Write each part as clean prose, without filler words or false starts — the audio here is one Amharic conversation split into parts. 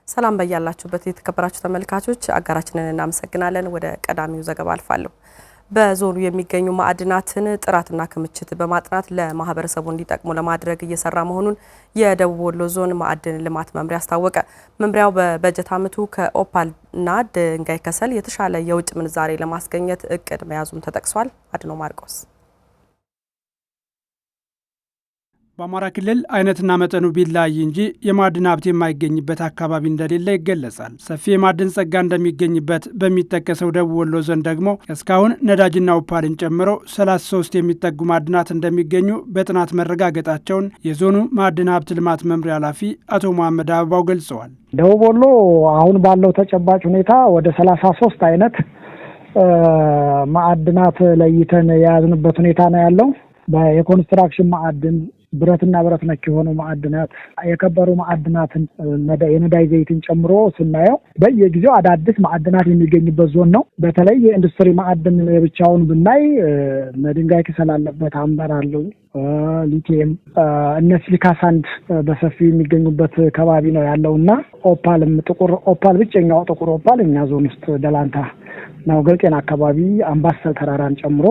ሰላም በያላችሁበት የተከበራችሁ ተመልካቾች አጋራችንን እናመሰግናለን። ወደ ቀዳሚው ዘገባ አልፋለሁ። በዞኑ የሚገኙ ማዕድናትን ጥራትና ክምችት በማጥናት ለማህበረሰቡ እንዲጠቅሙ ለማድረግ እየሰራ መሆኑን የደቡብ ወሎ ዞን ማዕድን ልማት መምሪያ አስታወቀ። መምሪያው በበጀት ዓመቱ ከኦፓልና ድንጋይ ከሰል የተሻለ የውጭ ምንዛሬ ለማስገኘት እቅድ መያዙም ተጠቅሷል። አድኖ ማርቆስ በአማራ ክልል አይነትና መጠኑ ቢለያይ እንጂ የማዕድን ሀብት የማይገኝበት አካባቢ እንደሌለ ይገለጻል። ሰፊ የማዕድን ጸጋ እንደሚገኝበት በሚጠቀሰው ደቡብ ወሎ ዞን ደግሞ እስካሁን ነዳጅና ኦፓልን ጨምሮ 33 የሚጠጉ ማዕድናት እንደሚገኙ በጥናት መረጋገጣቸውን የዞኑ ማዕድን ሀብት ልማት መምሪያ ኃላፊ አቶ መሐመድ አበባው ገልጸዋል። ደቡብ ወሎ አሁን ባለው ተጨባጭ ሁኔታ ወደ 33 አይነት ማዕድናት ለይተን የያዝንበት ሁኔታ ነው ያለው። የኮንስትራክሽን ማዕድን፣ ብረትና ብረት ነክ የሆኑ ማዕድናት፣ የከበሩ ማዕድናትን የነዳጅ ዘይትን ጨምሮ ስናየው በየጊዜው አዳዲስ ማዕድናት የሚገኝበት ዞን ነው። በተለይ የኢንዱስትሪ ማዕድን ብቻውን ብናይ ድንጋይ ከሰል አለበት፣ አምበር አለው፣ ሊቲየም፣ እነ ሲሊካ ሳንድ በሰፊው የሚገኙበት ከባቢ ነው ያለውና ኦፓልም ጥቁር ኦፓል ብቸኛው ጥቁር ኦፓል እኛ ዞን ውስጥ ደላንታ ነው ገልጤና አካባቢ አምባሰል ተራራን ጨምሮ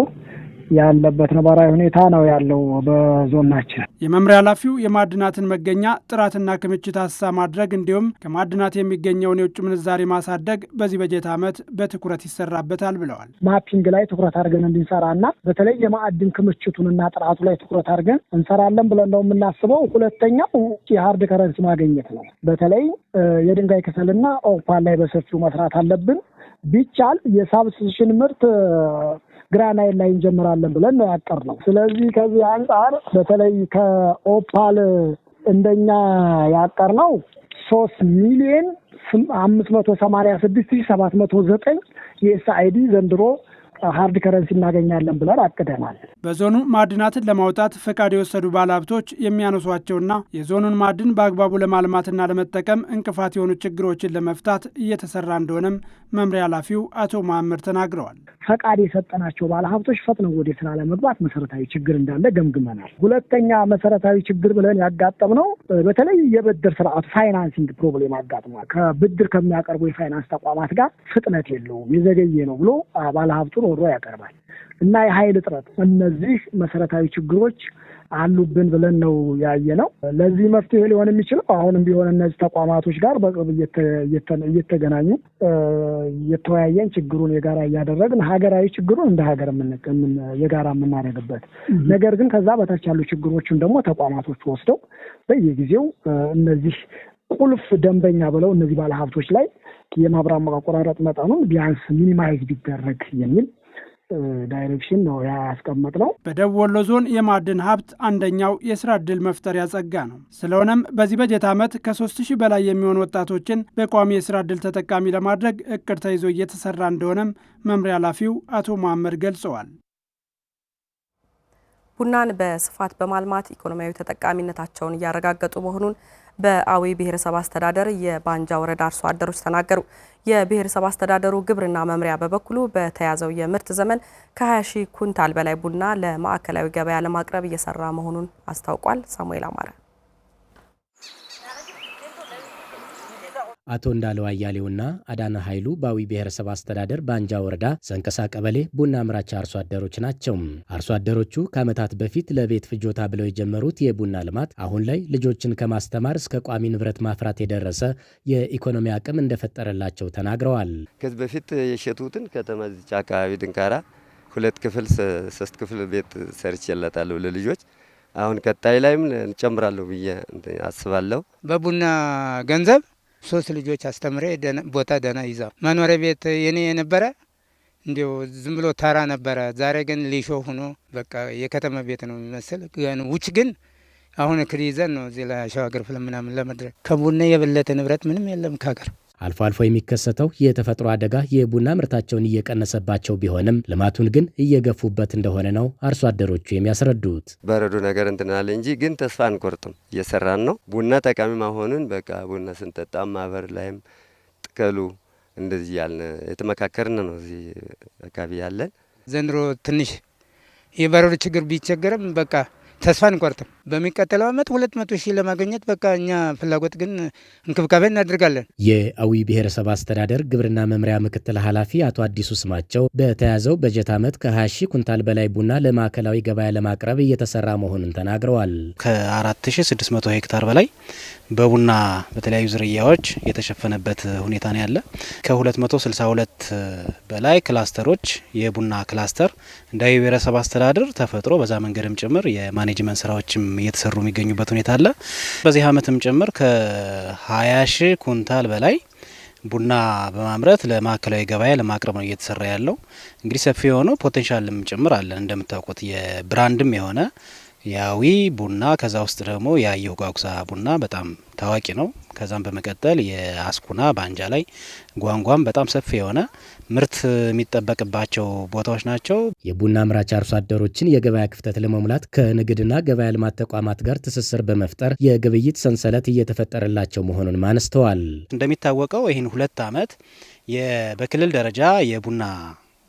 ያለበት ነባራዊ ሁኔታ ነው ያለው በዞናችን። የመምሪያ ኃላፊው የማዕድናትን መገኛ ጥራትና ክምችት አሳ ማድረግ እንዲሁም ከማዕድናት የሚገኘውን የውጭ ምንዛሬ ማሳደግ በዚህ በጀት ዓመት በትኩረት ይሰራበታል ብለዋል። ማፒንግ ላይ ትኩረት አድርገን እንድንሰራና በተለይ የማዕድን ክምችቱንና ጥራቱ ላይ ትኩረት አድርገን እንሰራለን ብለን ነው የምናስበው። ሁለተኛው የሀርድ ከረንሲ ማግኘት ነው። በተለይ የድንጋይ ከሰልና ኦፓል ላይ በሰፊው መስራት አለብን። ቢቻል የሳብስቲሽን ምርት ግራናይት ላይ እንጀምራለን ብለን ነው ያቀርነው። ስለዚህ ከዚህ አንጻር በተለይ ከኦፓል እንደኛ ያቀርነው 3,586,709 የኤስአይዲ ዘንድሮ ሃርድ ከረንሲ እናገኛለን ብለን አቅደናል። በዞኑ ማዕድናትን ለማውጣት ፈቃድ የወሰዱ ባለሀብቶች የሚያነሷቸውና የዞኑን ማዕድን በአግባቡ ለማልማትና ለመጠቀም እንቅፋት የሆኑ ችግሮችን ለመፍታት እየተሰራ እንደሆነም መምሪያ ኃላፊው አቶ መሐመድ ተናግረዋል። ፈቃድ የሰጠናቸው ባለሀብቶች ፈጥነው ወደ ስራ ለመግባት መሰረታዊ ችግር እንዳለ ገምግመናል። ሁለተኛ መሰረታዊ ችግር ብለን ያጋጠምነው በተለይ የብድር ስርዓቱ ፋይናንሲንግ ፕሮብሌም አጋጥሟል። ከብድር ከሚያቀርቡ የፋይናንስ ተቋማት ጋር ፍጥነት የለውም፣ የዘገየ ነው ብሎ ባለሀብቱ ወሮ ያቀርባል እና የኃይል እጥረት፣ እነዚህ መሰረታዊ ችግሮች አሉብን ብለን ነው ያየነው። ለዚህ መፍትሄ ሊሆን የሚችለው አሁንም ቢሆን እነዚህ ተቋማቶች ጋር በቅርብ እየተገናኙ እየተወያየን ችግሩን የጋራ እያደረግን ሀገራዊ ችግሩን እንደ ሀገር የጋራ የምናደርግበት ነገር ግን ከዛ በታች ያሉ ችግሮችን ደግሞ ተቋማቶች ወስደው በየጊዜው እነዚህ ቁልፍ ደንበኛ ብለው እነዚህ ባለሀብቶች ላይ የማብራት መቆራረጥ መጠኑን ቢያንስ ሚኒማይዝ ቢደረግ የሚል ዳይሬክሽን ነው ያስቀመጥነው። በደቡብ ወሎ ዞን የማዕድን ሀብት አንደኛው የስራ ዕድል መፍጠሪያ ጸጋ ነው። ስለሆነም በዚህ በጀት ዓመት ከ3000 በላይ የሚሆኑ ወጣቶችን በቋሚ የስራ ዕድል ተጠቃሚ ለማድረግ እቅድ ተይዞ እየተሰራ እንደሆነም መምሪያ ኃላፊው አቶ መሐመድ ገልጸዋል። ቡናን በስፋት በማልማት ኢኮኖሚያዊ ተጠቃሚነታቸውን እያረጋገጡ መሆኑን በአዊ ብሔረሰብ አስተዳደር የባንጃ ወረዳ አርሶ አደሮች ተናገሩ። የብሔረሰብ አስተዳደሩ ግብርና መምሪያ በበኩሉ በተያዘው የምርት ዘመን ከ20,000 ኩንታል በላይ ቡና ለማዕከላዊ ገበያ ለማቅረብ እየሰራ መሆኑን አስታውቋል። ሳሙኤል አማረ አቶ እንዳለው አያሌውና አዳና ኃይሉ በአዊ ብሔረሰብ አስተዳደር ባንጃ ወረዳ ሰንቀሳ ቀበሌ ቡና አምራች አርሶ አደሮች ናቸው። አርሶ አደሮቹ ከዓመታት በፊት ለቤት ፍጆታ ብለው የጀመሩት የቡና ልማት አሁን ላይ ልጆችን ከማስተማር እስከ ቋሚ ንብረት ማፍራት የደረሰ የኢኮኖሚ አቅም እንደፈጠረላቸው ተናግረዋል። ከዚህ በፊት የሸጡትን ከተማ ዚጫ አካባቢ ድንካራ 2 ክፍል 3 ክፍል ቤት ሰርቼላታለሁ ለልጆች። አሁን ቀጣይ ላይም እንጨምራለሁ ብዬ አስባለሁ። በቡና ገንዘብ 3 ልጆች አስተምሬ ቦታ ደህና ይዛ መኖሪያ ቤት የኔ የነበረ እንዲው ዝም ብሎ ተራ ነበረ። ዛሬ ግን ሊሾ ሆኖ በቃ የከተማ ቤት ነው የሚመስል። ግን ውጭ ግን አሁን ክሪዘን ነው እዚህ ለሻገር ፍለምናምን ለመድረክ ከቡና የበለጠ ንብረት ምንም የለም ከሀገር። አልፎ አልፎ የሚከሰተው የተፈጥሮ አደጋ የቡና ምርታቸውን እየቀነሰባቸው ቢሆንም ልማቱን ግን እየገፉበት እንደሆነ ነው አርሶ አደሮቹ የሚያስረዱት። በረዶ ነገር እንትናለ እንጂ ግን ተስፋ አንቆርጥም፣ እየሰራን ነው። ቡና ጠቃሚ መሆኑን በቃ ቡና ስንጠጣ ማህበር ላይም ጥከሉ እንደዚህ ያልን የተመካከርን ነው እዚህ አካባቢ ያለን። ዘንድሮ ትንሽ የበረዶ ችግር ቢቸገርም በቃ ተስፋ አንቆርጥም። በሚቀጥለው ዓመት 200 ሺህ ለማግኘት በቃ እኛ ፍላጎት ግን እንክብካቤ እናደርጋለን። የአዊ ብሔረሰብ አስተዳደር ግብርና መምሪያ ምክትል ኃላፊ አቶ አዲሱ ስማቸው በተያዘው በጀት ዓመት ከ20 ሺህ ኩንታል በላይ ቡና ለማዕከላዊ ገበያ ለማቅረብ እየተሰራ መሆኑን ተናግረዋል። ከ4600 ሄክታር በላይ በቡና በተለያዩ ዝርያዎች የተሸፈነበት ሁኔታ ነው ያለ። ከ262 በላይ ክላስተሮች የቡና ክላስተር እንደ አዊ ብሔረሰብ አስተዳደር ተፈጥሮ በዛ መንገድም ጭምር የማኔጅመንት ስራዎችም እየተሰሩ የሚገኙበት ሁኔታ አለ። በዚህ ዓመትም ጭምር ከ20 ሺህ ኩንታል በላይ ቡና በማምረት ለማዕከላዊ ገበያ ለማቅረብ ነው እየተሰራ ያለው። እንግዲህ ሰፊ የሆነው ፖቴንሻልም ጭምር አለን። እንደምታውቁት የብራንድም የሆነ የአዊ ቡና ከዛ ውስጥ ደግሞ የአየሁ ጓጉሳ ቡና በጣም ታዋቂ ነው። ከዛም በመቀጠል የአስኩና ባንጃ ላይ ጓንጓም በጣም ሰፊ የሆነ ምርት የሚጠበቅባቸው ቦታዎች ናቸው። የቡና አምራች አርሶ አደሮችን የገበያ ክፍተት ለመሙላት ከንግድና ገበያ ልማት ተቋማት ጋር ትስስር በመፍጠር የግብይት ሰንሰለት እየተፈጠረላቸው መሆኑን አንስተዋል። እንደሚታወቀው ይህን 2 ዓመት በክልል ደረጃ የቡና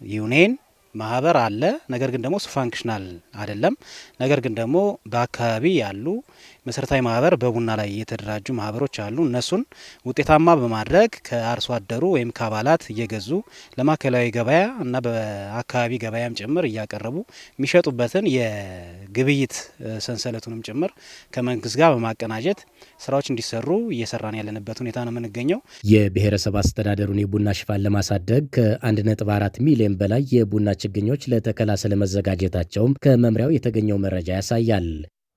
ዩኒየን ማህበር አለ። ነገር ግን ደግሞ ፋንክሽናል አይደለም። ነገር ግን ደግሞ በአካባቢ ያሉ መሰረታዊ ማህበር በቡና ላይ የተደራጁ ማህበሮች አሉ። እነሱን ውጤታማ በማድረግ ከአርሶ አደሩ ወይም ከአባላት እየገዙ ለማዕከላዊ ገበያ እና በአካባቢ ገበያም ጭምር እያቀረቡ የሚሸጡበትን የግብይት ሰንሰለቱንም ጭምር ከመንግስት ጋር በማቀናጀት ስራዎች እንዲሰሩ እየሰራን ያለንበት ሁኔታ ነው የምንገኘው። የብሔረሰብ አስተዳደሩን የቡና ሽፋን ለማሳደግ ከ1.4 ሚሊዮን በላይ የቡና ችግኞች ለተከላ ስለመዘጋጀታቸውም ከመምሪያው የተገኘው መረጃ ያሳያል።